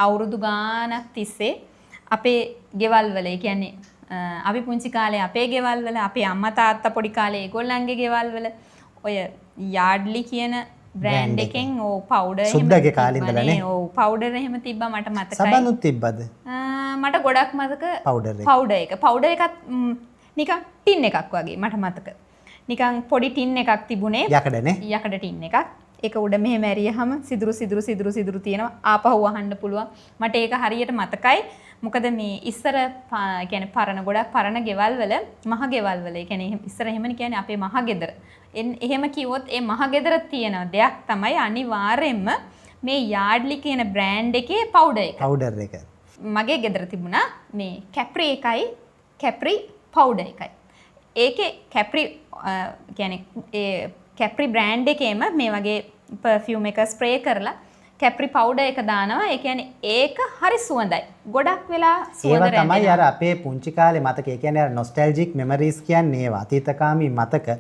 අවුරුදු ගාණක් තිස්සේ අපේ ගෙවල් වල ඒ කියන්නේ අපි පුංචි කාලේ අපේ ගෙවල් වල අපේ අම්මා තාත්තා පොඩි කාලේ ඒගොල්ලන්ගේ ගෙවල් වල ඔය යාඩ්ලි කියන බ්‍රෑන්ඩ් එකෙන් ඕ පවුඩර් එහෙම සුද්දගේ කාලේ ඉඳලානේ. ඔව් පවුඩර් එහෙම තිබ්බා මට මතකයි. සබනුත් තිබ්බද? මට ගොඩක් මතක පවුඩර් එක. පවුඩර් එකත් නිකන් ටින් එකක් වගේ මට මතක. නිකන් පොඩි ටින් එකක් තිබුණේ. යකඩනේ. යකඩ ටින් එකක්. ඒක උඩ මෙහෙම ඇරියහම සිදුරු තියෙනවා. ආපහු වහන්න පුළුවන්. මට ඒක හරියට මතකයි. මොකද මේ ඉස්සර කියන්නේ පරණ ගොඩක් පරණ ගෙවල් වල මහ ගෙවල් වල ඒ කියන්නේ ඉස්සර එහෙමනේ කියන්නේ අපේ මහ ගෙදර. එහෙම කිව්වොත් ඒ මහ ගෙදර තියෙන දෙයක් තමයි අනිවාර්යෙන්ම මේ යාඩ්ලි කියන බ්‍රෑන්ඩ් එකේ පවුඩර් එක. පවුඩර් එක. මගේ ගෙදර තිබුණා මේ කැප්‍රි එකයි කැප්‍රි පවුඩර් එකයි. ඒකේ කැප්‍රි කියන්නේ ඒ කැප්‍රි බ්‍රෑන්ඩ් එකේම මේ වගේ පර්ෆියුම් එක ස්ප්‍රේ කරලා කැප්‍රි පවුඩර් එක දානවා. ඒ කියන්නේ ඒක හරි සුවඳයි. ගොඩක් වෙලා සුවඳ රැඳෙනවා. ඒවා තමයි අර අපේ පුංචි කාලේ මතක. ඒ කියන්නේ අර නොස්ටැල්ජික් මෙමරිස් කියන්නේ ඒවා. අතීතකාමී මතක.